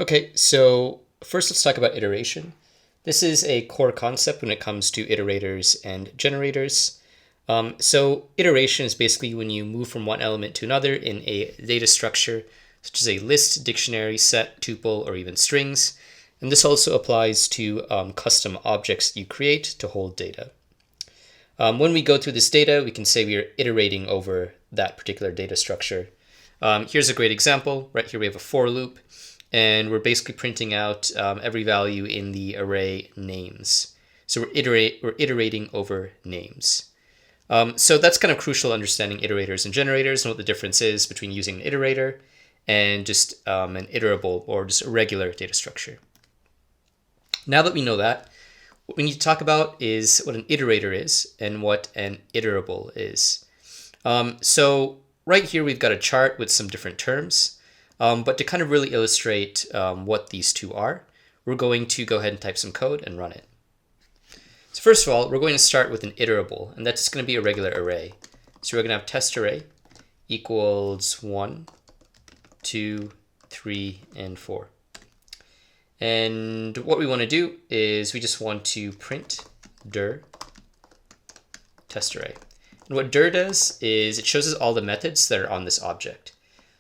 Okay, so first let's talk about iteration. This is a core concept when it comes to iterators and generators. So iteration is basically when you move from one element to another in a data structure, such as a list, dictionary, set, tuple, or even strings. And this also applies to custom objects you create to hold data. When we go through this data, we can say we are iterating over that particular data structure. Here's a great example. Right here we have a for loop, and we're basically printing out every value in the array names. So we're iterating over names. So that's kind of crucial understanding iterators and generators and what the difference is between using an iterator and just an iterable or just a regular data structure. Now that we know that, what we need to talk about is what an iterator is and what an iterable is. So right here we've got a chart with some different terms, but to kind of really illustrate what these two are, we're going to go ahead and type some code and run it. So first of all, we're going to start with an iterable, and that's going to be a regular array. So we're going to have test array equals 1, 2, 3, and 4. And what we want to do is we just want to print dir test array. And what dir does is it shows us all the methods that are on this object.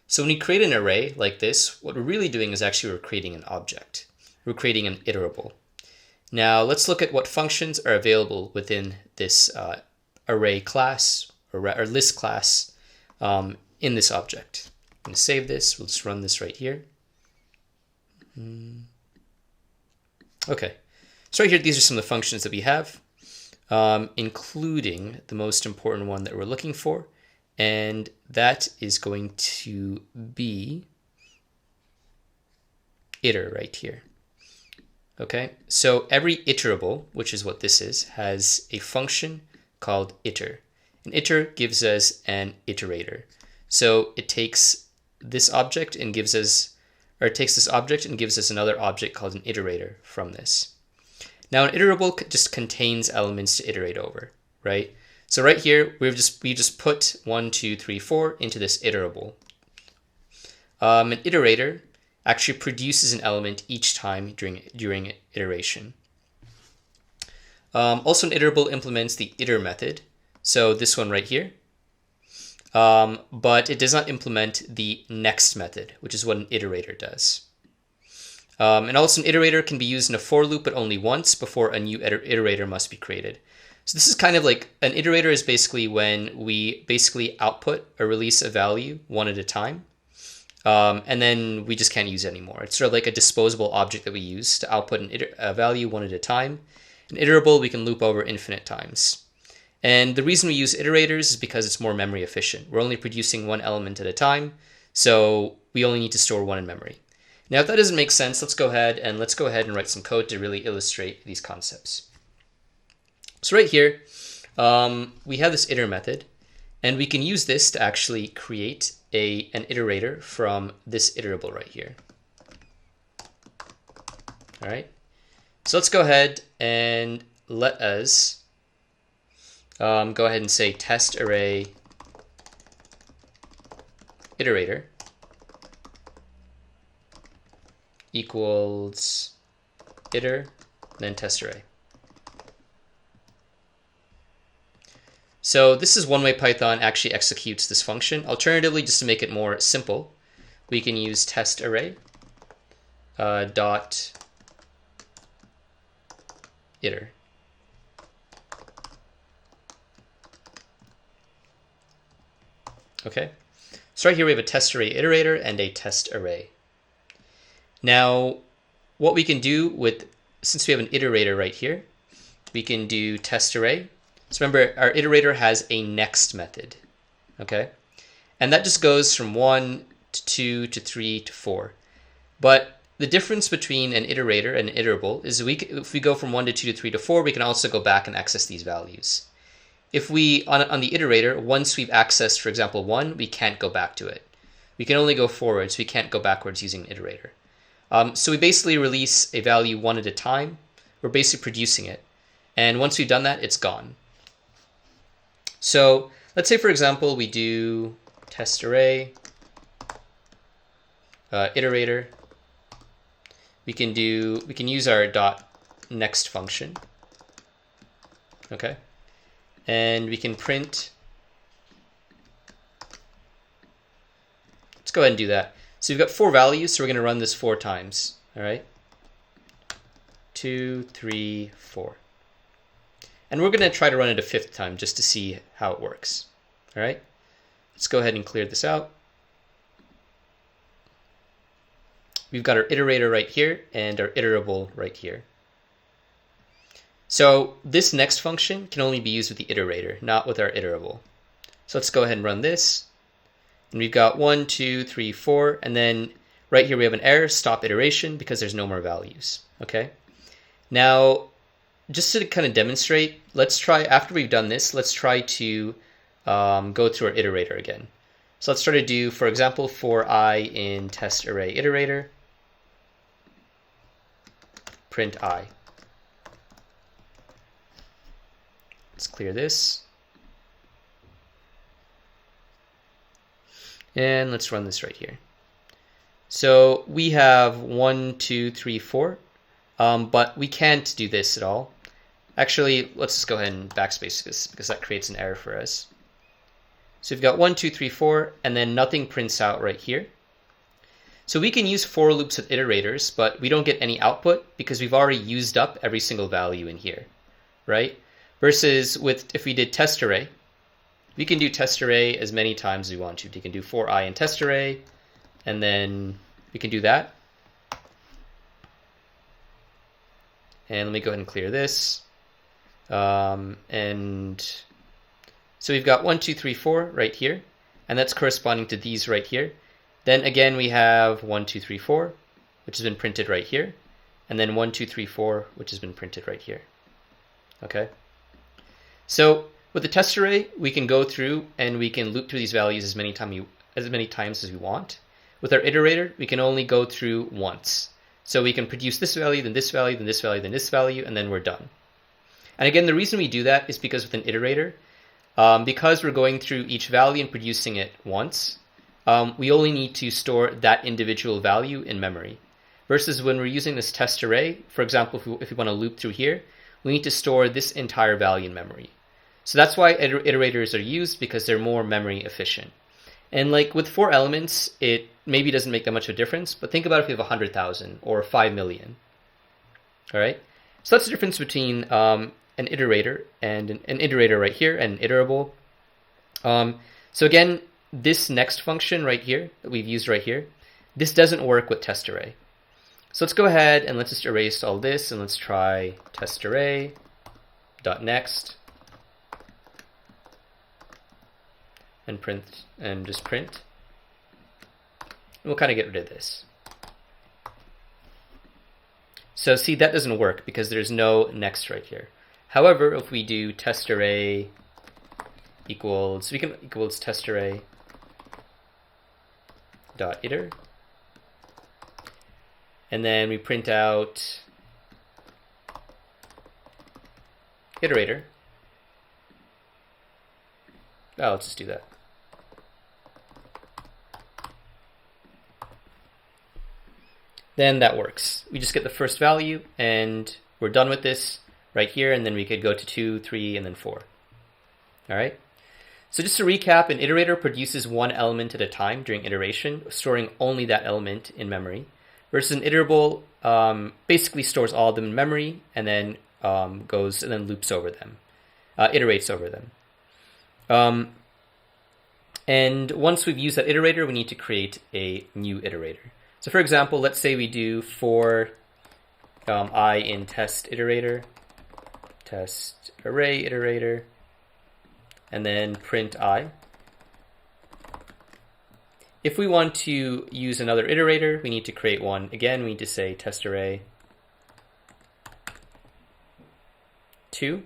So when we create an array like this, what we're really doing is actually we're creating an object. We're creating an iterable. Now let's look at what functions are available within this array class or list class in this object. I'm going to save this. We'll just run this right here. Okay, so right here, these are some of the functions that we have, including the most important one that we're looking for, and that is going to be iter right here. Okay, so every iterable, which is what this is, has a function called iter. An iter gives us an iterator. So it takes this object and gives us it takes this object and gives us another object called an iterator from this. Now an iterable just contains elements to iterate over, right? So right here, we just put 1, 2, 3, 4 into this iterable. An iterator actually produces an element each time during iteration. Also an iterable implements the iter method. So this one right here. But it does not implement the next method, which is what an iterator does. And also an iterator can be used in a for loop, but only once before a new iterator must be created. So this is kind of like an iterator is basically when we basically output or release a value one at a time. And then we just can't use it anymore. It's sort of like a disposable object that we use to output a value one at a time. An iterable we can loop over infinite times. And the reason we use iterators is because it's more memory efficient. We're only producing one element at a time, so we only need to store one in memory. Now, if that doesn't make sense, let's go ahead and write some code to really illustrate these concepts. So right here, we have this iter method, and we can use this to actually create an iterator from this iterable right here. All right. So let's go ahead and let us go ahead and say test array iterator equals iter, then test array. So this is one way Python actually executes this function. Alternatively, just to make it more simple, we can use test array dot iter. Okay, so right here we have a test array iterator and a test array. Now, what we can do since we have an iterator right here, we can do test array. So remember, our iterator has a next method, okay? And that just goes from 1 to 2 to 3 to 4. But the difference between an iterator and an iterable is if we go from 1 to 2 to 3 to 4, we can also go back and access these values. If we, on the iterator, once we've accessed, for example, 1, we can't go back to it. We can only go forwards. We can't go backwards using an iterator. So we basically release a value one at a time. We're basically producing it. And once we've done that, it's gone. So let's say, for example, we do test array, iterator, we can use our dot next function. Okay. And we can print. Let's go ahead and do that. So we've got 4 values, so we're going to run this 4 times. All right. 2, 3, 4. And we're going to try to run it a 5th time just to see how it works. All right. Let's go ahead and clear this out. We've got our iterator right here and our iterable right here. So this next function can only be used with the iterator, not with our iterable. So let's go ahead and run this. And we've got 1, 2, 3, 4, and then right here we have an error, stop iteration, because there's no more values. Okay. Now, just to kind of demonstrate, let's try, after we've done this, let's try to go through our iterator again. So let's try to do, for example, for I in test array iterator, print I. Let's clear this. And let's run this right here. So we have 1, 2, 3, 4, but we can't do this at all. Actually, let's just go ahead and backspace this because that creates an error for us. So we've got 1, 2, 3, 4, and then nothing prints out right here. So we can use for loops with iterators, but we don't get any output because we've already used up every single value in here, right? Versus with if we did test array, we can do test array as many times as we want to. We can do for I in test array, and then we can do that. And let me go ahead and clear this. And so we've got 1, 2, 3, 4 right here, and that's corresponding to these right here. Then again, we have 1, 2, 3, 4, which has been printed right here, and then 1, 2, 3, 4, which has been printed right here. Okay. So with the test array, we can go through and we can loop through these values as many times as we want. With our iterator, we can only go through once. So we can produce this value, then this value, then this value, then this value, and then we're done. And again, the reason we do that is because with an iterator, because we're going through each value and producing it once, we only need to store that individual value in memory. Versus when we're using this test array, for example, if we want to loop through here, we need to store this entire value in memory. So that's why iterators are used, because they're more memory efficient. And like with 4 elements, it maybe doesn't make that much of a difference, but think about if you have 100,000 or 5 million. All right. So that's the difference between an iterator and an iterator right here and an iterable. So again, this next function right here that we've used right here, this doesn't work with test array. So let's go ahead and let's just erase all this and let's try test array dot next and print and just print. And we'll kind of get rid of this. So see, that doesn't work because there's no next right here. However, if we do test array equals, we can equals test array dot iter, and then we print out iterator. Oh, let's just do that. Then that works. We just get the first value and we're done with this right here, and then we could go to 2, 3, and then 4. All right. So just to recap, an iterator produces one element at a time during iteration, storing only that element in memory, versus an iterable basically stores all of them in memory and then goes and then loops over them, iterates over them. And once we've used that iterator, we need to create a new iterator. So for example, let's say we do for I in test iterator, test array iterator, and then print I. If we want to use another iterator, we need to create one. Again, we need to say test array 2,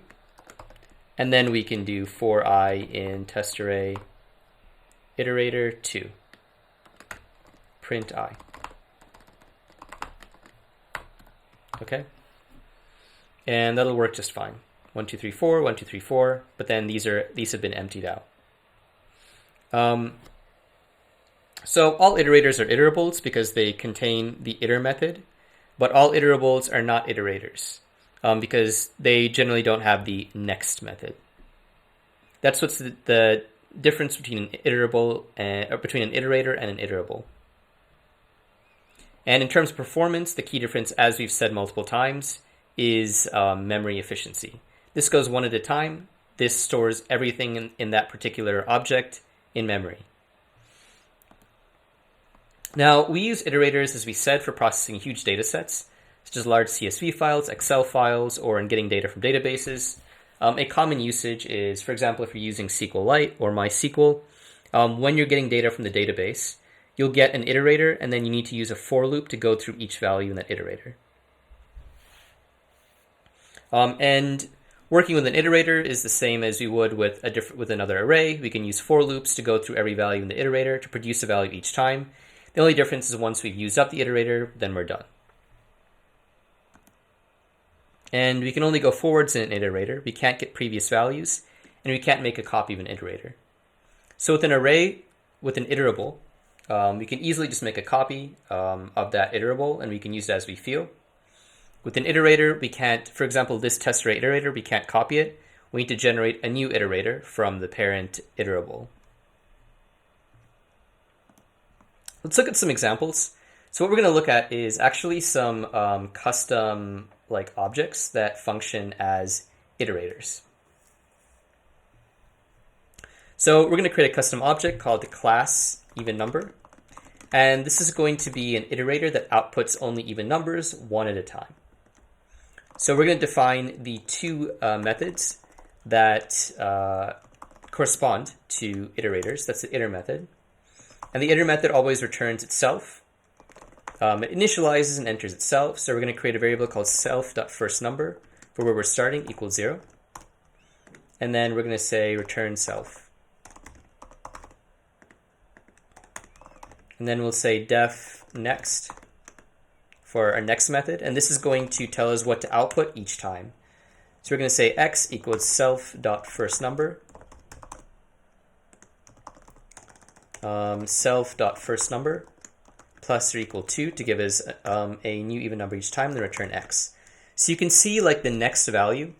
and then we can do for I in test array iterator 2, print I. Okay, and that'll work just fine. 1, 2, 3, 4, 1, 2, 3, 4, but then these have been emptied out. So all iterators are iterables because they contain the iter method, but all iterables are not iterators because they generally don't have the next method. That's what's the difference between an iterable or between an iterator and an iterable. And in terms of performance, the key difference, as we've said multiple times, is memory efficiency. This goes one at a time. This stores everything in that particular object in memory. Now, we use iterators, as we said, for processing huge data sets, such as large CSV files, Excel files, or in getting data from databases. A common usage is, for example, if you're using SQLite or MySQL, when you're getting data from the database, you'll get an iterator, and then you need to use a for loop to go through each value in that iterator. And working with an iterator is the same as we would with another array. We can use for loops to go through every value in the iterator to produce a value each time. The only difference is once we've used up the iterator, then we're done. And we can only go forwards in an iterator. We can't get previous values, and we can't make a copy of an iterator. So with an array, with an iterable, we can easily just make a copy of that iterable, and we can use it as we feel. With an iterator, we can't, for example, this test array iterator, we can't copy it. We need to generate a new iterator from the parent iterable. Let's look at some examples. So what we're going to look at is actually some custom objects that function as iterators. So we're going to create a custom object called the class even number. And this is going to be an iterator that outputs only even numbers one at a time. So we're going to define the two methods that correspond to iterators. That's the iter method. And the iter method always returns itself. It initializes and enters itself. So we're going to create a variable called self.firstNumber for where we're starting equals 0. And then we're going to say return self. And then we'll say def next for our next method. And this is going to tell us what to output each time. So we're going to say x equals self.firstNumber. Self.firstNumber plus or equal to give us a new even number each time, then return x. So you can see the next value,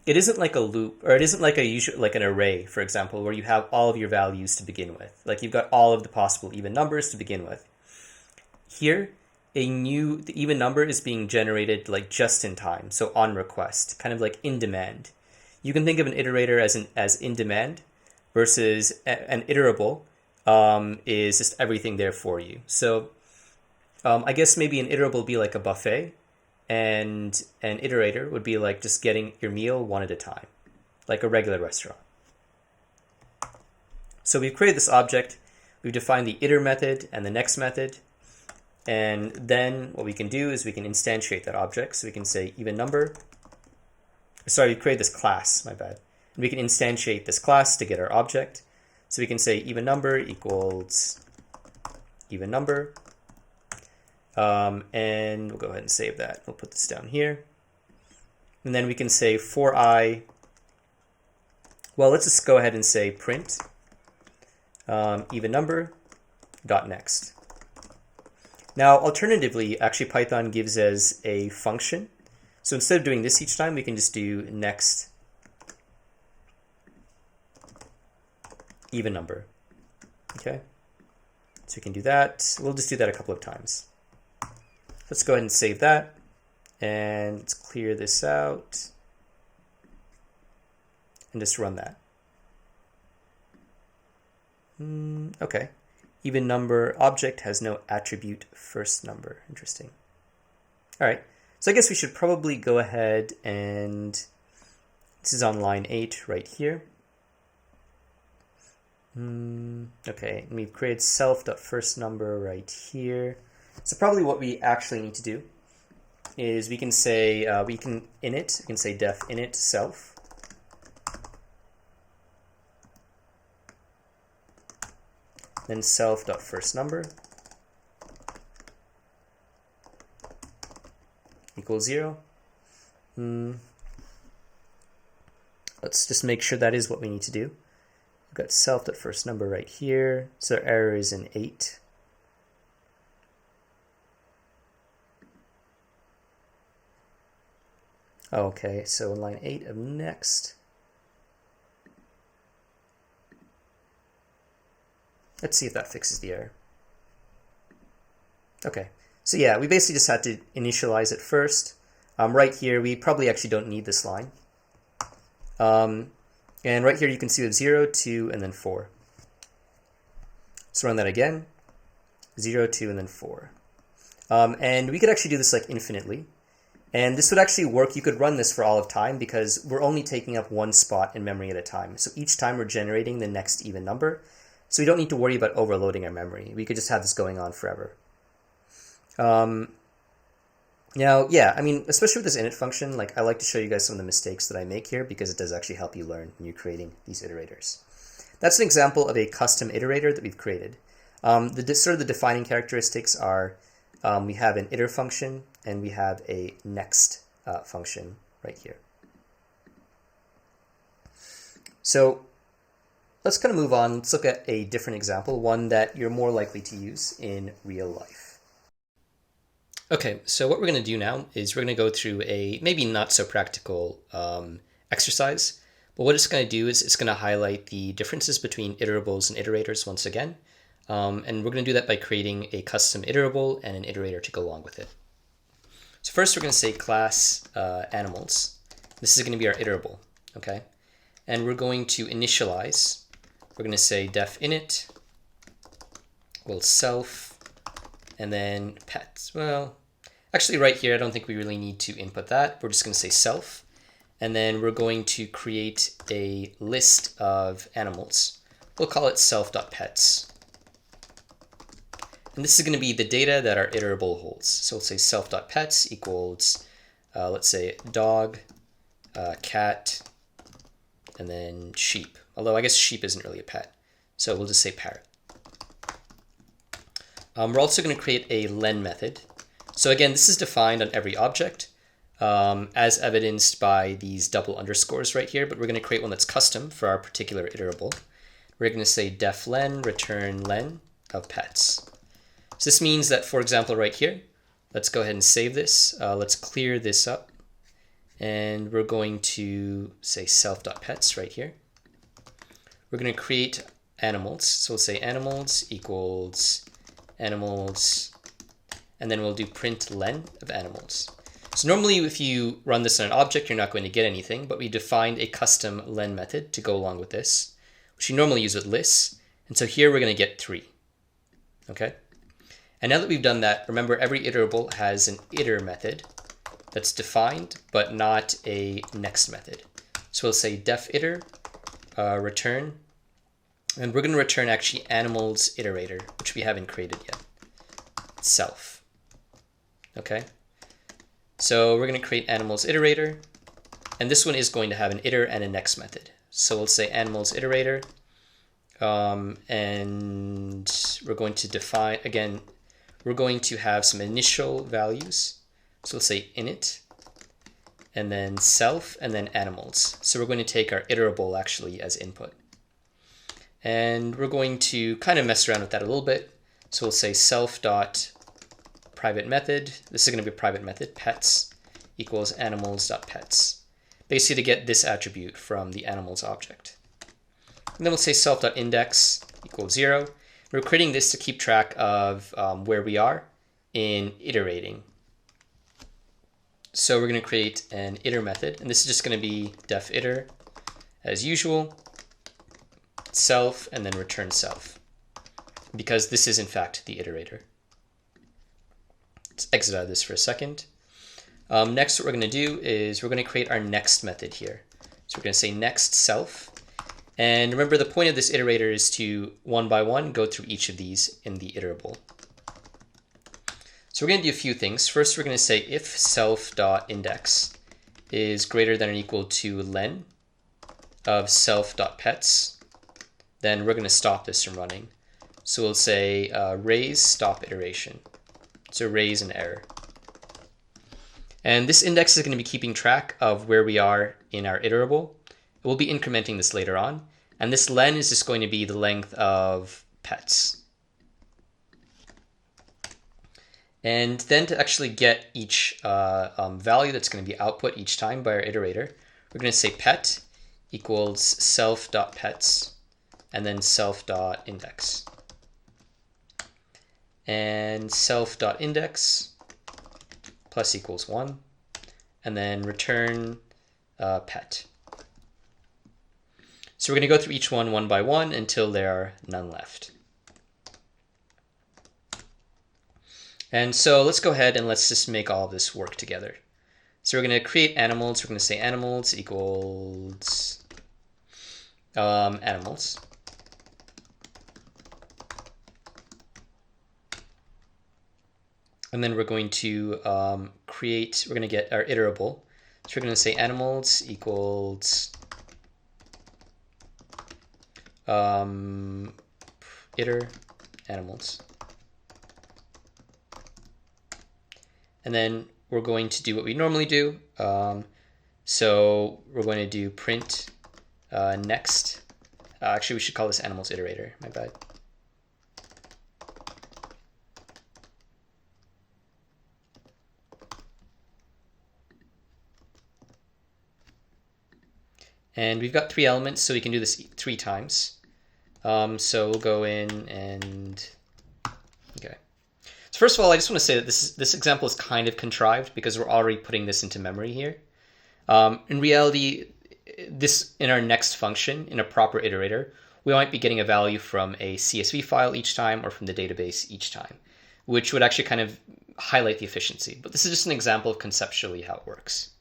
it isn't like a loop, or it isn't like an array, for example, where you have all of your values to begin with. You've got all of the possible even numbers to begin with. Here, the even number is being generated just in time, so on request, kind of in demand. You can think of an iterator as in demand versus an iterable is just everything there for you. So I guess maybe an iterable would be like a buffet, and an iterator would be just getting your meal one at a time, like a regular restaurant. So we've created this object, we've defined the iter method and the next method, and then what we can do is we can instantiate that object. So we can say even number, we create this class, my bad. And we can instantiate this class to get our object. So we can say even number equals even number. And we'll go ahead and save that. We'll put this down here. And then we can say for I, well, let's just go ahead and say print even number dot next. Now, alternatively, actually Python gives us a function. So instead of doing this each time, we can just do next even number. Okay, so we can do that. We'll just do that a couple of times. Let's go ahead and save that, and let's clear this out and just run that. Okay, even number object has no attribute first number. Interesting. All right, so I guess we should probably go ahead and this is on line 8 right here. Okay, and we've created self.firstNumber right here. So probably what we actually need to do is we can say, we can say def init self. Then self.firstNumber equals 0. Let's just make sure that is what we need to do. We've got self.firstNumber right here. So our error is in 8. Okay, so in line 8 of next, let's see if that fixes the error. Okay, so yeah, we basically just had to initialize it first. Right here, we probably actually don't need this line. And right here, you can see we have 0, 2, and then 4. Let's run that again. 0, 2, and then 4. And we could actually do this like infinitely. And this would actually work. You could run this for all of time because we're only taking up one spot in memory at a time. So each time we're generating the next even number. So we don't need to worry about overloading our memory. We could just have this going on forever. Now, yeah, I mean, especially with this init function, like I like to show you guys some of the mistakes that I make here because it does actually help you learn when you're creating these iterators. That's an example of a custom iterator that we've created. Sort of the defining characteristics are we have an iter function and we have a next function right here. So let's kind of move on. Let's look at a different example, one that you're more likely to use in real life. Okay, so what we're going to do now is we're going to go through a maybe not so practical exercise. But what it's going to do is it's going to highlight the differences between iterables and iterators once again. And we're going to do that by creating a custom iterable and an iterator to go along with it. So first we're going to say class animals. This is going to be our iterable, okay? And we're going to initialize. We're going to say def init equals self and then pets. Well, actually right here I don't think we really need to input that. We're just going to say self. And then we're going to create a list of animals. We'll call it self.pets. And this is going to be the data that our iterable holds. So we'll say self.pets equals, let's say, dog, cat, and then sheep. Although I guess sheep isn't really a pet. So we'll just say parrot. We're also going to create a len method. So again, this is defined on every object, as evidenced by these double underscores right here. But we're going to create one that's custom for our particular iterable. We're going to say def len return len of pets. So this means that, for example, right here, let's go ahead and save this. Let's clear this up. And we're going to say self.pets right here. We're going to create animals. So we'll say animals equals animals. And then we'll do print len of animals. So normally if you run this on an object, you're not going to get anything. But we defined a custom len method to go along with this, which you normally use with lists. And so here we're going to get 3. Okay. And now that we've done that, remember every iterable has an iter method that's defined, but not a next method. So we'll say def iter return, and we're going to return actually animals iterator, which we haven't created yet, self. Okay, so we're going to create animals iterator, and this one is going to have an iter and a next method. So we'll say animals iterator, and we're going to define, again, we're going to have some initial values. So let's say init, and then self, and then animals. So we're going to take our iterable actually as input. And we're going to kind of mess around with that a little bit. So we'll say self.private method. This is going to be a private method, pets equals animals.pets. Basically to get this attribute from the animals object. And then we'll say self.index equals 0. We're creating this to keep track of where we are in iterating. So we're going to create an iter method, and this is just going to be def iter as usual, self, and then return self, because this is in fact the iterator. Let's exit out of this for a second. Next, what we're going to do is we're going to create our next method here. So we're going to say next self. And remember, the point of this iterator is to, one by one, go through each of these in the iterable. So we're going to do a few things. First, we're going to say if self.index is greater than or equal to len of self.pets, then we're going to stop this from running. So we'll say raise stop iteration. So raise an error. And this index is going to be keeping track of where we are in our iterable. We'll be incrementing this later on. And this len is just going to be the length of pets. And then to actually get each value that's going to be output each time by our iterator, we're going to say pet equals self.pets and then self.index. And self.index plus equals 1, and then return pet. So we're going to go through each one by one until there are none left. And so let's go ahead and let's just make all of this work together. So we're going to create animals. We're going to say animals equals animals. And then we're going to we're going to get our iterable. So we're going to say animals equals iter animals. And then we're going to do what we normally do. So we're going to do print next. Actually, we should call this animals iterator. My bad. And we've got 3 elements, so we can do this 3 times. So we'll go in and, okay. So first of all, I just want to say that this example is kind of contrived because we're already putting this into memory here. In reality, in our next function, in a proper iterator, we might be getting a value from a CSV file each time or from the database each time, which would actually kind of highlight the efficiency. But this is just an example of conceptually how it works.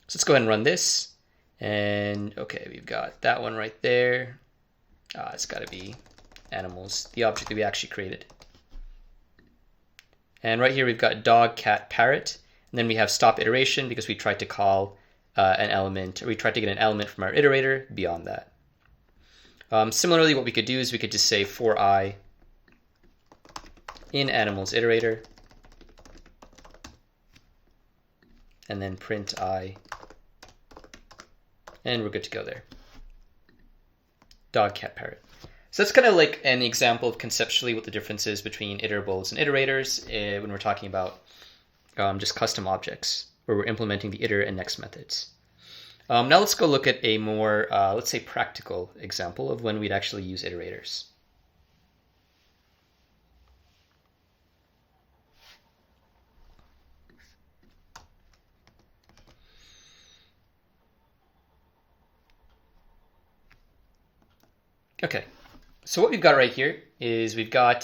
So let's go ahead and run this. And okay, we've got that one right there. It's got to be animals, the object that we actually created. And right here we've got dog, cat, parrot. And then we have stop iteration because we tried to call an element, or we tried to get an element from our iterator beyond that. Similarly, what we could do is we could just say for I in animals iterator, and then print I, and we're good to go there. Dog, cat, parrot. So that's kind of like an example of conceptually what the difference is between iterables and iterators when we're talking about just custom objects, where we're implementing the iter and next methods. Now let's go look at a more, let's say, practical example of when we'd actually use iterators. Okay, so what we've got right here is we're going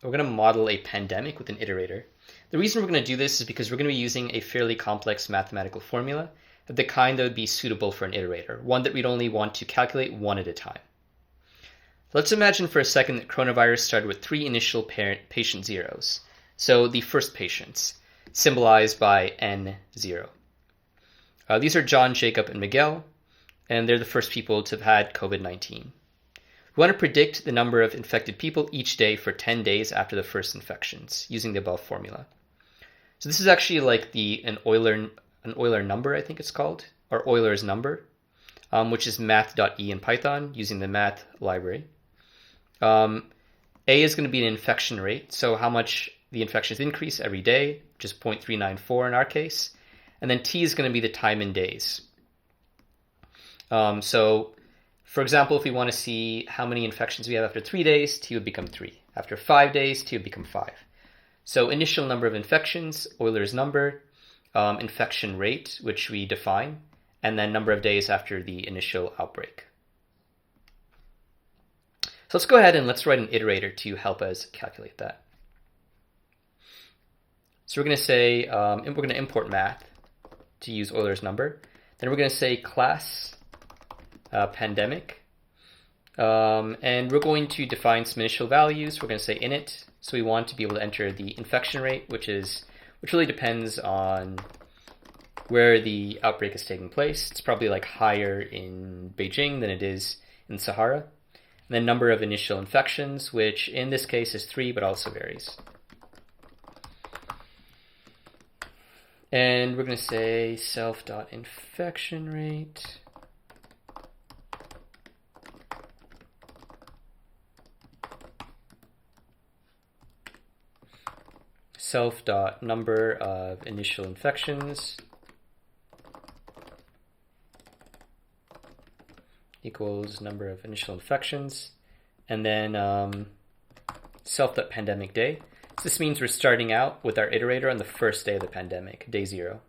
to model a pandemic with an iterator. The reason we're going to do this is because we're going to be using a fairly complex mathematical formula of the kind that would be suitable for an iterator, one that we'd only want to calculate one at a time. Let's imagine for a second that coronavirus started with 3 initial patient zeros. So the first patients, symbolized by N0. These are John, Jacob, and Miguel, and they're the first people to have had COVID-19. We want to predict the number of infected people each day for 10 days after the first infections using the above formula. So this is actually like an Euler number, I think it's called, or Euler's number, which is math.e in Python using the math library. A is going to be an infection rate, so how much the infections increase every day, which is 0.394 in our case. And then t is going to be the time in days. So for example, if we want to see how many infections we have after 3 days, t would become 3. After 5 days, t would become 5. So initial number of infections, Euler's number, infection rate, which we define, and then number of days after the initial outbreak. So let's go ahead and let's write an iterator to help us calculate that. So we're going to say, we're going to import math to use Euler's number. Then we're going to say class pandemic. And we're going to define some initial values. We're going to say init. So we want to be able to enter the infection rate, which really depends on where the outbreak is taking place. It's probably like higher in Beijing than it is in Sahara. And then number of initial infections, which in this case is 3, but also varies. And we're going to say self.infection rate. self.number of initial infections equals number of initial infections, and then self.pandemic day. So this means we're starting out with our iterator on the first day of the pandemic, day 0.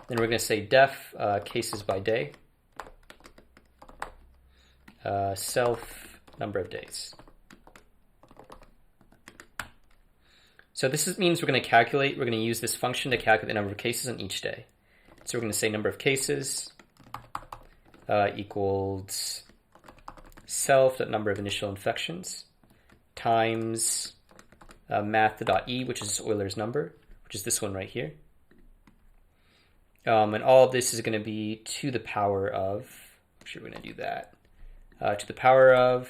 Then we're going to say def cases by day, self number of days. So this means we're going to use this function to calculate the number of cases on each day. So we're going to say number of cases equals self.number of initial infections times math.e, which is Euler's number, which is this one right here. And all of this is going to be to the power of, actually we're going to do that, to the power of,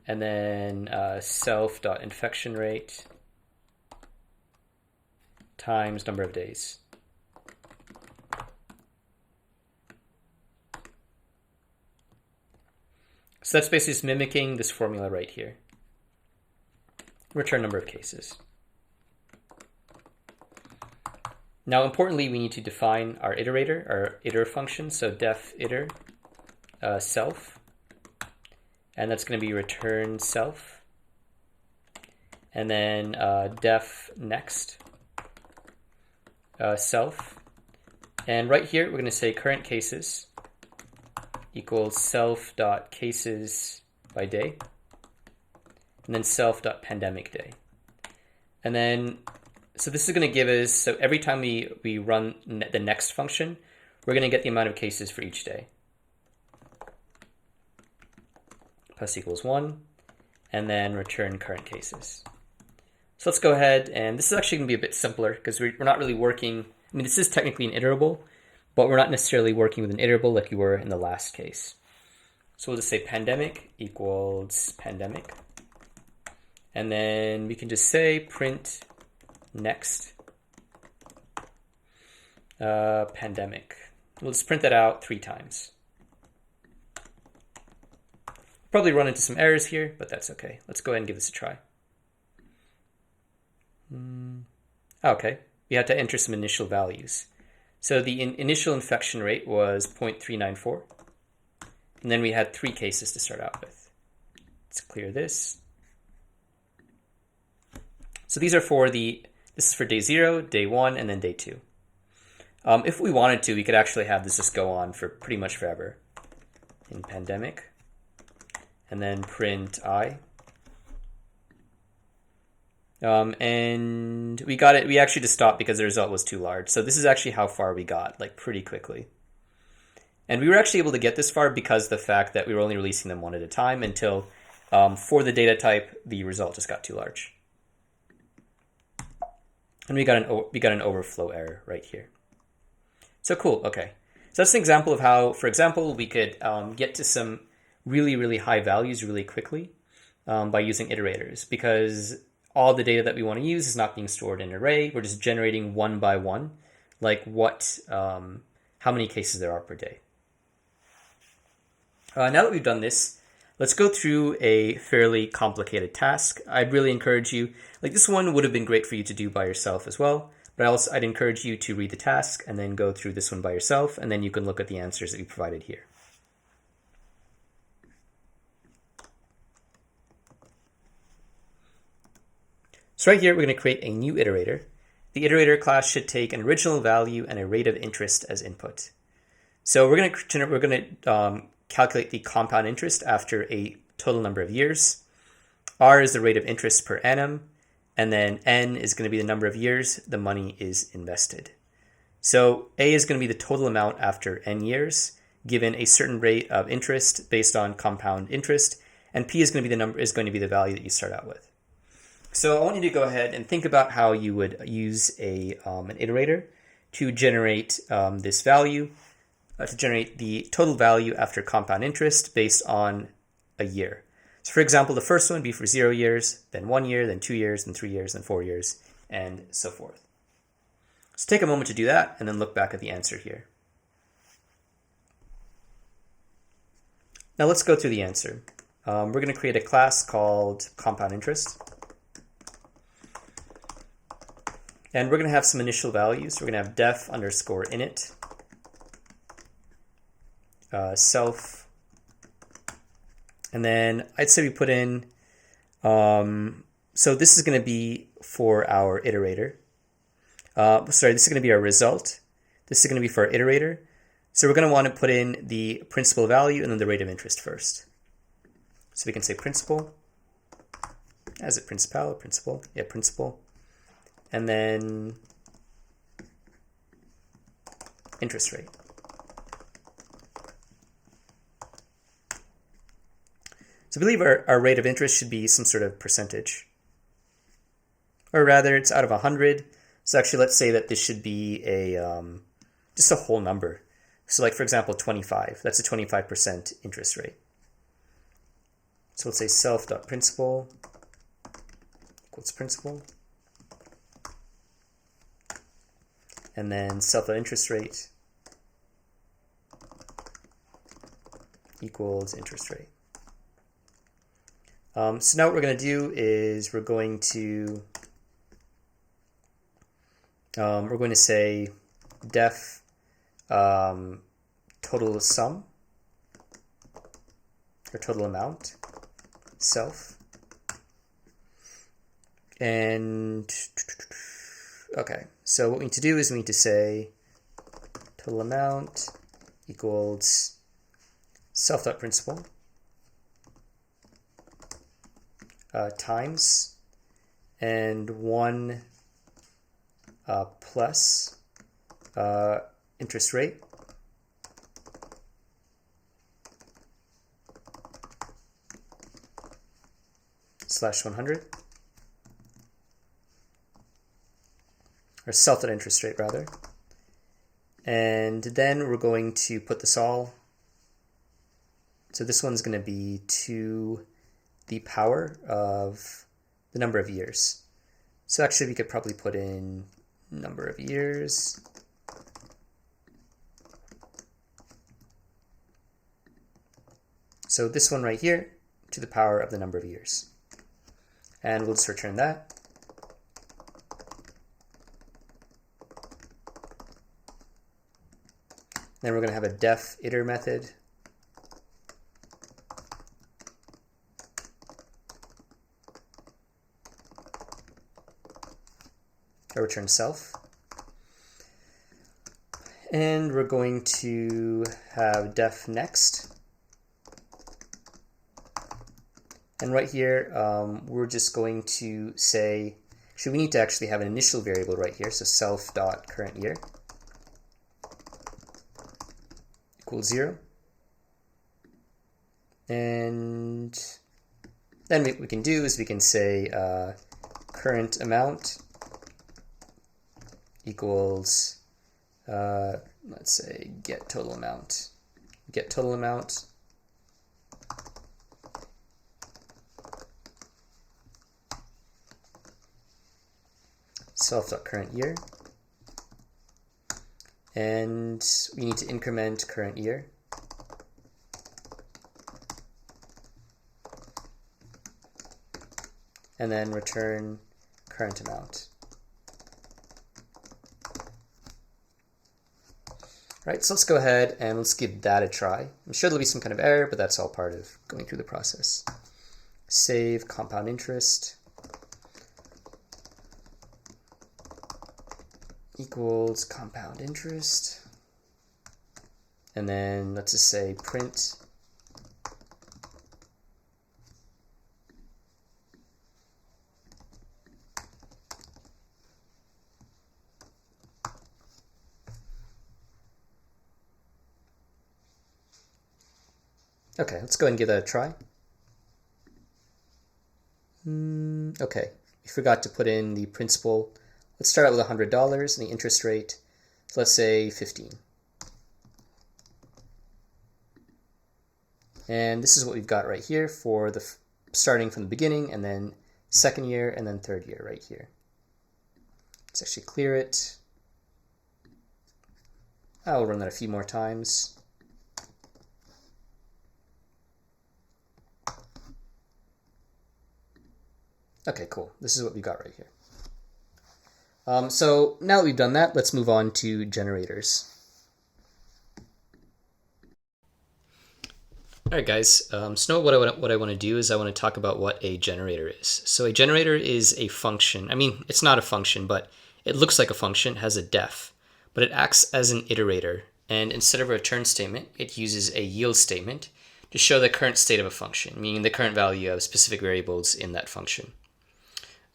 and then self.infection rate times number of days. So that's basically just mimicking this formula right here. Return number of cases. Now, importantly, we need to define our iterator, our iter function. So def iter self, and that's going to be return self. And then def next self. And right here, we're going to say current cases equals self.cases by day, and then self.pandemic day. And then, so this is going to give us, so every time we run the next function, we're going to get the amount of cases for each day. Plus equals 1, and then return current cases. So let's go ahead, and this is actually going to be a bit simpler because we're not really working, I mean, this is technically an iterable, but we're not necessarily working with an iterable like we were in the last case. So we'll just say pandemic equals pandemic. And then we can just say print next pandemic. We'll just print that out 3 times. Probably run into some errors here, but that's okay. Let's go ahead and give this a try. Okay, we had to enter some initial values. So the initial infection rate was 0.394. And then we had 3 cases to start out with. Let's clear this. So these are this is for day 0, day 1, and then day 2. If we wanted to, we could actually have this just go on for pretty much forever. In pandemic. And then print I. And we got it. We actually just stopped because the result was too large. So this is actually how far we got, like pretty quickly. And we were actually able to get this far because of the fact that we were only releasing them one at a time until for the data type, the result just got too large. And we got an overflow error right here. So cool. Okay. So that's an example of how, for example, we could get to some really, really high values really quickly by using iterators, because all the data that we want to use is not being stored in an array. We're just generating one by one, like how many cases there are per day. Now that we've done this, let's go through a fairly complicated task. I'd really encourage you, like this one would have been great for you to do by yourself as well, but I'd encourage you to read the task and then go through this one by yourself, and then you can look at the answers that we provided here. So right here, we're going to create a new iterator. The iterator class should take an original value and a rate of interest as input. So we're going to calculate the compound interest after a total number of years. R is the rate of interest per annum, and then N is going to be the number of years the money is invested. So A is going to be the total amount after N years, given a certain rate of interest based on compound interest, and P is going to be the value that you start out with. So I want you to go ahead and think about how you would use an iterator to generate this value, to generate the total value after compound interest based on a year. So for example, the first one would be for 0 years, then 1 year, then 2 years, then 3 years, then 4 years, and so forth. So take a moment to do that and then look back at the answer here. Now let's go through the answer. We're going to create a class called compound interest. And we're going to have some initial values. We're going to have def underscore init, self, and then I'd say we put in, so this is going to be for our iterator. Sorry, this is going to be our result. This is going to be for our iterator. So we're going to want to put in the principal value and then the rate of interest first. So we can say principal. As it principal? Yeah, principal. And then interest rate. So I believe our rate of interest should be some sort of percentage. Or rather, it's out of 100. So actually, let's say that this should be a just a whole number. So like, for example, 25. That's a 25% interest rate. So let's say self.principal equals principal. And then self.interest rate equals interest rate. So now what we're going to do is we're going to say def total sum or total amount self, and okay, so what we need to do is we need to say total amount equals self.principal times and 1 plus interest rate slash 100, or self.interest rate rather. And then we're going to put this all. So this one's going to be to the power of the number of years. So actually we could probably put in number of years. So this one right here, to the power of the number of years. And we'll just return that. Then we're going to have a def iter method. I return self. And we're going to have def next. And right here, we're just going to say, actually we need to actually have an initial variable right here. So self.current year equals 0. And then what we can do is we can say current amount equals, let's say get total amount. Get total amount self.current year, and we need to increment current year, and then return current amount. Right, so let's go ahead and let's give that a try. I'm sure there'll be some kind of error, but that's all part of going through the process. Save compound interest equals compound interest, and then let's just say print okay, let's go ahead and give that a try. Okay, we forgot to put in the principal. Let's start out with $100 and the interest rate, so let's say 15. And this is what we've got right here for the starting from the beginning, and then second year, and then third year right here. Let's actually clear it. I'll run that a few more times. Okay, cool. This is what we got right here. So now that we've done that, let's move on to generators. All right, guys. So what I want to do is I want to talk about what a generator is. So a generator is a function. I mean, it's not a function, but it looks like a function, has a def, but it acts as an iterator. And instead of a return statement, it uses a yield statement to show the current state of a function, meaning the current value of specific variables in that function.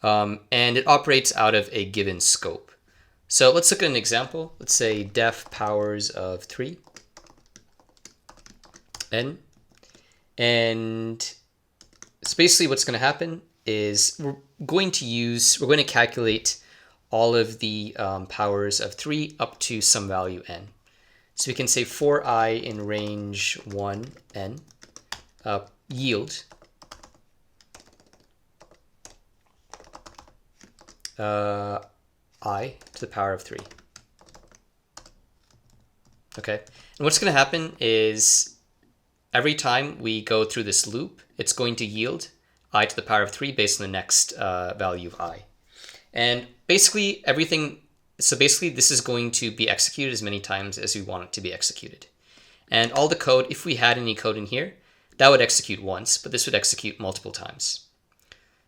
And it operates out of a given scope. So let's look at an example. Let's say def powers of 3 n. And so basically what's going to happen is we're going to calculate all of the powers of 3 up to some value n. So we can say for I in range 1 n, yield I to the power of 3. Okay, and what's going to happen is every time we go through this loop, it's going to yield I to the power of 3 based on the next value of I. And basically this is going to be executed as many times as we want it to be executed. And all the code, if we had any code in here, that would execute once, but this would execute multiple times.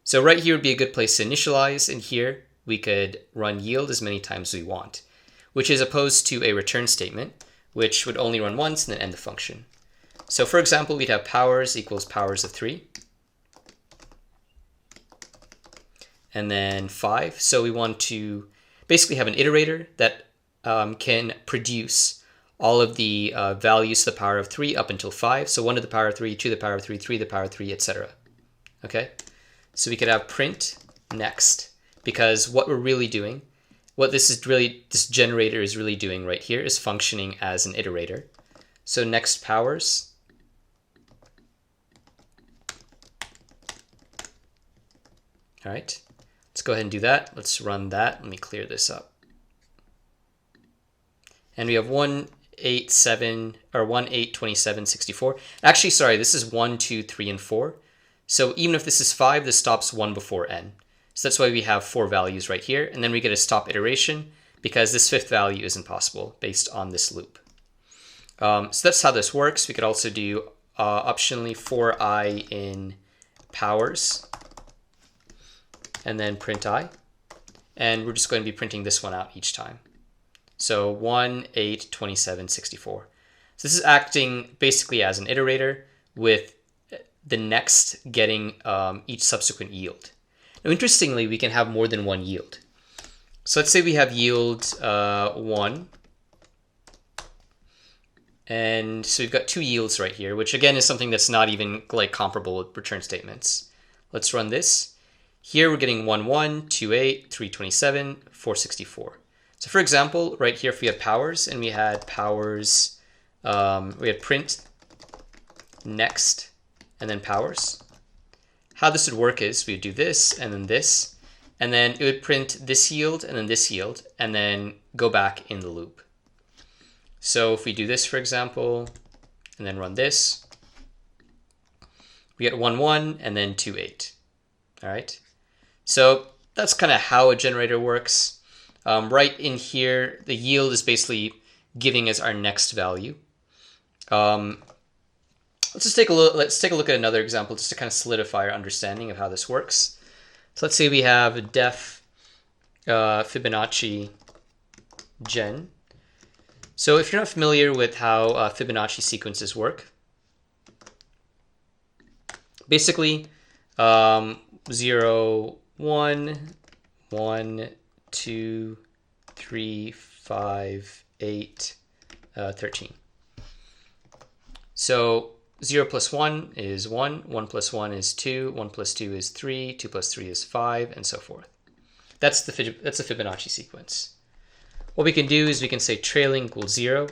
So right here would be a good place to initialize, and here we could run yield as many times as we want, which is opposed to a return statement, which would only run once and then end the function. So for example, we'd have powers equals powers of 3, and then 5. So we want to basically have an iterator that can produce all of the values to the power of 3 up until 5. So 1 to the power of 3, 2 to the power of 3, 3 to the power of 3, etc. Okay? So we could have print next, because what we're really doing, what this generator is really doing right here is functioning as an iterator. So next powers. All right, let's go ahead and do that. Let's run that. Let me clear this up. And we have 1, 8, 7, or 1, 8, 27, 64. Actually, sorry, this is 1, 2, 3, and 4. So even if this is 5, this stops 1 before n. So that's why we have 4 values right here. And then we get a stop iteration because this 5th value isn't possible based on this loop. So that's how this works. We could also do optionally for I in powers and then print I. And we're just going to be printing this one out each time. So 1, 8, 27, 64. So this is acting basically as an iterator with the next getting each subsequent yield. Now, interestingly, we can have more than one yield. So let's say we have yield 1. And so we've got 2 yields right here, which again is something that's not even like comparable with return statements. Let's run this. Here we're getting 1, 1, 2, 8, 3, 27, 4, 64. So for example, right here, if we had powers and we had powers, we had print next and then powers. How this would work is we would do this, and then it would print this yield and then this yield, and then go back in the loop. So if we do this, for example, and then run this, we get 1, 1, and then 2, 8. All right. So that's kind of how a generator works. Right in here, the yield is basically giving us our next value. Let's take a look at another example just to kind of solidify our understanding of how this works. So let's say we have def Fibonacci gen. So if you're not familiar with how Fibonacci sequences work, basically 0, 1, 1, 2, 3, 5, 8, 13. So 0 plus 1 is 1, 1 plus 1 is 2, 1 plus 2 is 3, 2 plus 3 is 5, and so forth. That's the Fibonacci sequence. What we can do is we can say trailing equals 0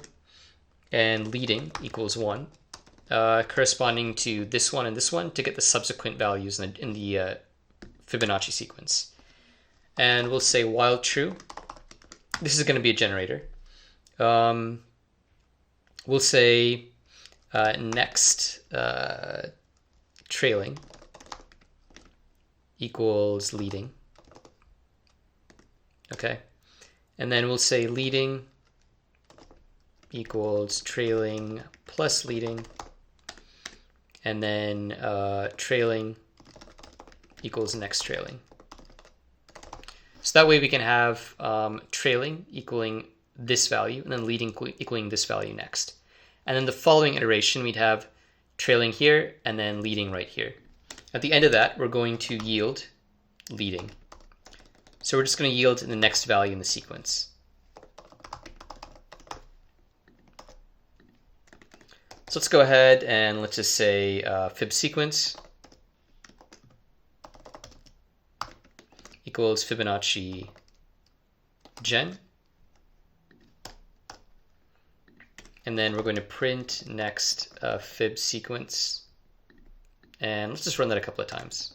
and leading equals 1, corresponding to this one and this one to get the subsequent values in the Fibonacci sequence. And we'll say while true, this is going to be a generator. We'll say next trailing equals leading. Okay. And then we'll say leading equals trailing plus leading. And then trailing equals next trailing. So that way we can have trailing equaling this value, and then leading equaling this value next. And then the following iteration, we'd have trailing here, and then leading right here. At the end of that, we're going to yield leading. So we're just going to yield the next value in the sequence. So let's go ahead and let's just say fib sequence equals Fibonacci gen. And then we're going to print next fib sequence. And let's just run that a couple of times.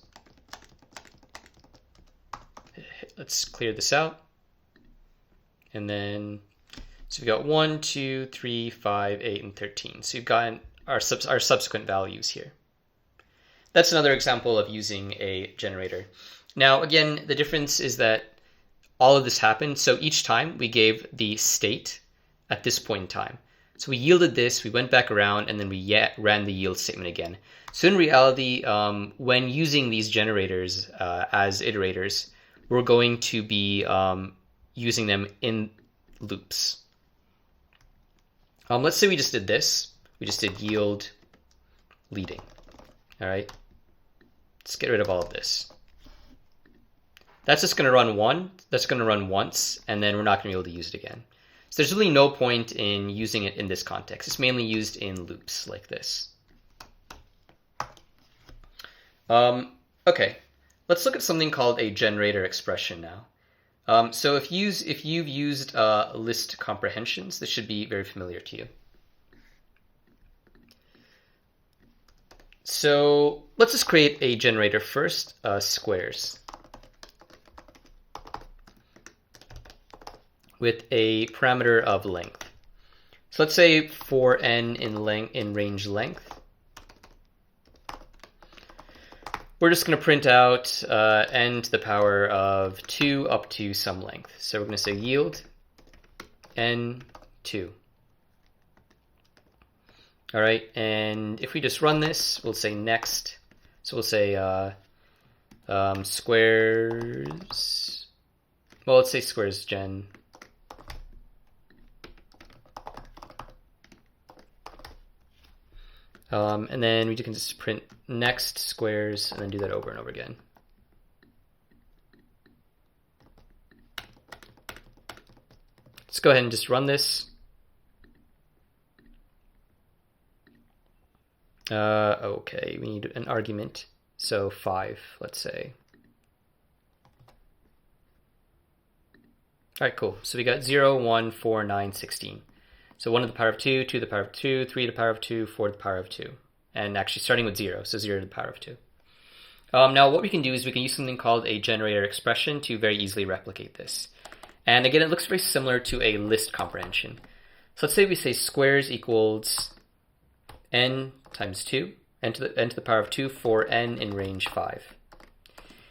Let's clear this out. And then, so we've got 1, 2, 3, 5, 8, and 13. So you've got our subsequent values here. That's another example of using a generator. Now, again, the difference is that all of this happened. So each time we gave the state at this point in time. So we yielded this, we went back around, and then we ran the yield statement again. So in reality, when using these generators as iterators, we're going to be using them in loops. Let's say we just did this. We just did yield leading. All right. Let's get rid of all of this. That's just going to run one. That's going to run once, and then we're not going to be able to use it again. So there's really no point in using it in this context. It's mainly used in loops like this. Okay, let's look at something called a generator expression now. So if you've used list comprehensions, this should be very familiar to you. So let's just create a generator first, squares, with a parameter of length. So let's say for n in range length, we're just going to print out n to the power of 2 up to some length. So we're going to say yield n2. All right, and if we just run this, we'll say next. So we'll say squares. Well, let's say squares gen. And then we can just print next squares and then do that over and over again. Let's go ahead and just run this. Okay, we need an argument. So 5, let's say. All right, cool. So we got 0, 1, 4, 9, 16. So 1 to the power of 2, 2 to the power of 2, 3 to the power of 2, 4 to the power of 2. And actually starting with 0, so 0 to the power of 2. Now what we can do is we can use something called a generator expression to very easily replicate this. And again, it looks very similar to a list comprehension. So let's say we say squares equals n times 2, n to the power of 2 for n in range 5.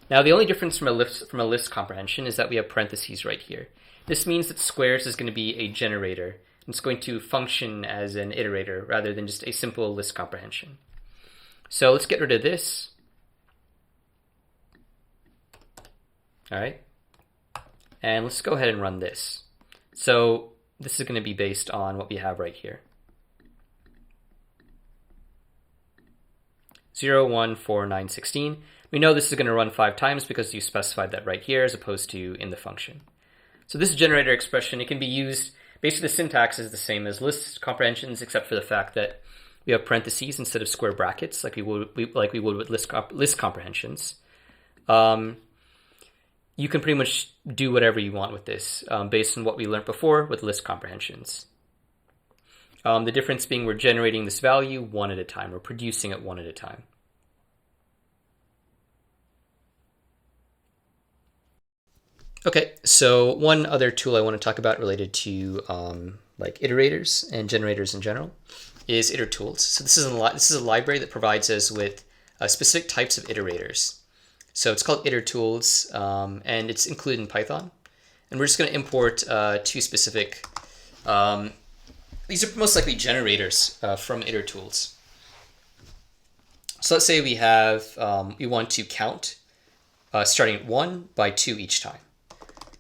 Now the only difference from a list comprehension is that we have parentheses right here. This means that squares is going to be a generator. It's going to function as an iterator rather than just a simple list comprehension. So let's get rid of this. All right. And let's go ahead and run this. So this is going to be based on what we have right here. 0, 1, 4, 9, 16. We know this is going to run 5 times because you specified that right here as opposed to in the function. So this generator expression, it can be used. Basically, the syntax is the same as list comprehensions, except for the fact that we have parentheses instead of square brackets, like we would with list comprehensions. You can pretty much do whatever you want with this, based on what we learned before with list comprehensions. The difference being we're generating this value one at a time. We're producing it one at a time. Okay, so one other tool I want to talk about related to like iterators and generators in general is Iteratools. So this is a library that provides us with specific types of iterators. So it's called Iteratools, and it's included in Python. And we're just going to import two specific, these are most likely generators from Iteratools. So let's say we have, we want to count starting at 1 by 2 each time.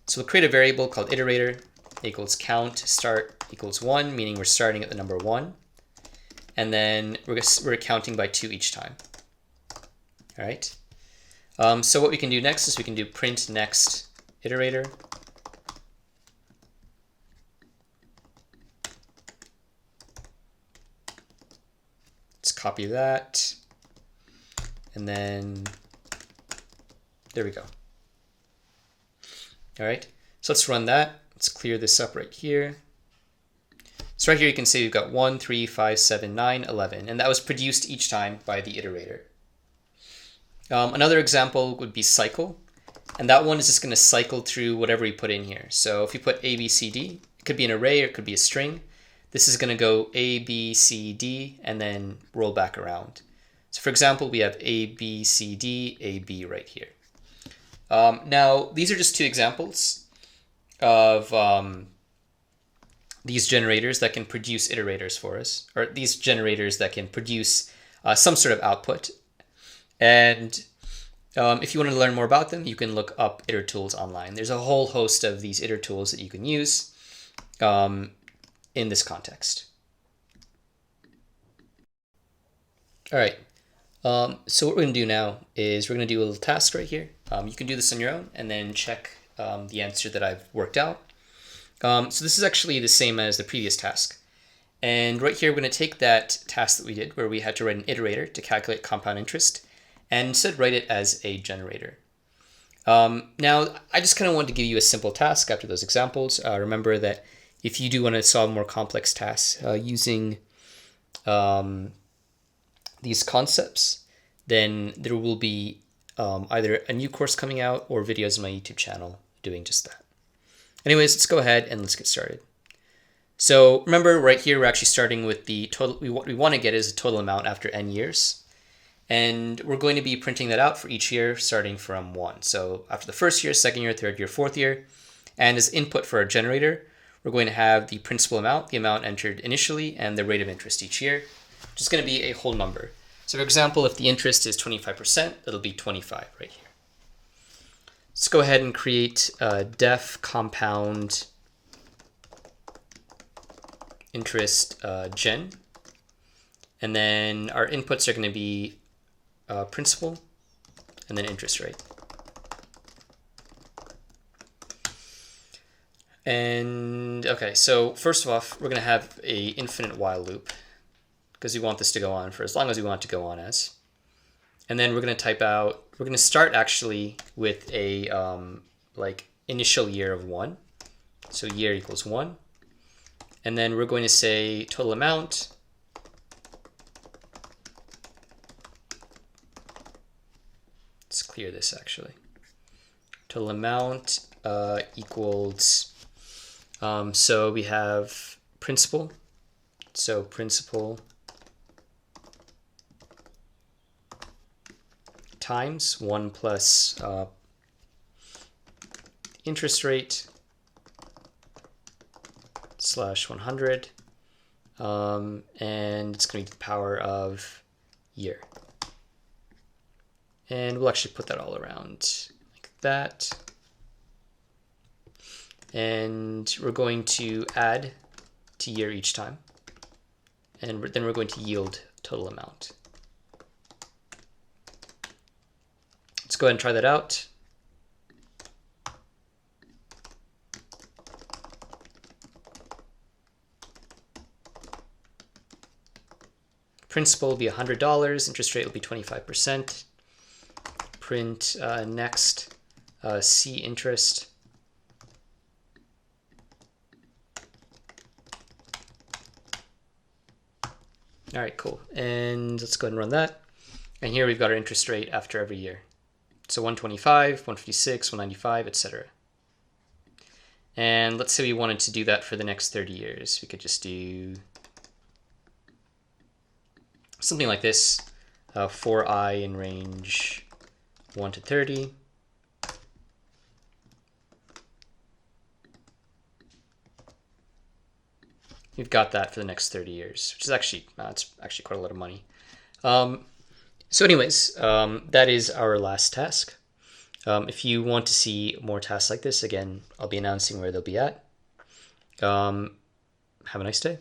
So we'll create a variable called iterator equals count start equals 1, meaning we're starting at the number 1. And then we're counting by 2 each time. All right. So what we can do next is we can do print next iterator. Let's copy that. And then there we go. All right, so let's run that. Let's clear this up right here. So right here you can see we've got 1, 3, 5, 7, 9, 11, and that was produced each time by the iterator. Another example would be cycle, and that one is just going to cycle through whatever we put in here. So if you put A, B, C, D, it could be an array or it could be a string. This is going to go A, B, C, D, and then roll back around. So for example, we have A, B, C, D, A, B right here. Now, these are just two examples of these generators that can produce iterators for us, or these generators that can produce some sort of output. And if you want to learn more about them, you can look up Iteratools online. There's a whole host of these Iteratools that you can use in this context. All right. So what we're going to do now is we're going to do a little task right here. You can do this on your own and then check the answer that I've worked out. So this is actually the same as the previous task. And right here, we're going to take that task that we did where we had to write an iterator to calculate compound interest and instead write it as a generator. Now, I just kind of wanted to give you a simple task after those examples. Remember that if you do want to solve more complex tasks using these concepts, then there will be either a new course coming out or videos on my YouTube channel doing just that. Anyways, let's go ahead and let's get started. So remember right here, we're actually starting with the total. What we want to get is a total amount after n years. And we're going to be printing that out for each year starting from 1. So after the first year, second year, third year, fourth year. And as input for our generator, we're going to have the principal amount, the amount entered initially, and the rate of interest each year, which is going to be a whole number. So for example, if the interest is 25%, it'll be 25 right here. Let's go ahead and create def compound interest gen. And then our inputs are going to be principal and then interest rate. And okay, so first off, we're going to have a infinite while loop because we want this to go on for as long as we want it to go on as. And then we're going to type out, we're going to start actually with a like initial year of 1. So year equals 1. And then we're going to say total amount let's clear this actually. Total amount equals, so we have principal. So principal times 1 plus interest rate slash 100. And it's going to be the power of year. And we'll actually put that all around like that. And we're going to add to year each time. And then we're going to yield total amount. Let's go ahead and try that out. Principal will be $100, interest rate will be 25%. Print next C interest. All right, cool. And let's go ahead and run that. And here we've got our interest rate after every year. So 125, 156, 195, etc. And let's say we wanted to do that for the next 30 years. We could just do something like this, for I in range 1 to 30. You've got that for the next 30 years, which is actually, it's actually quite a lot of money. So anyways, that is our last task. If you want to see more tasks like this, again, I'll be announcing where they'll be at. Have a nice day.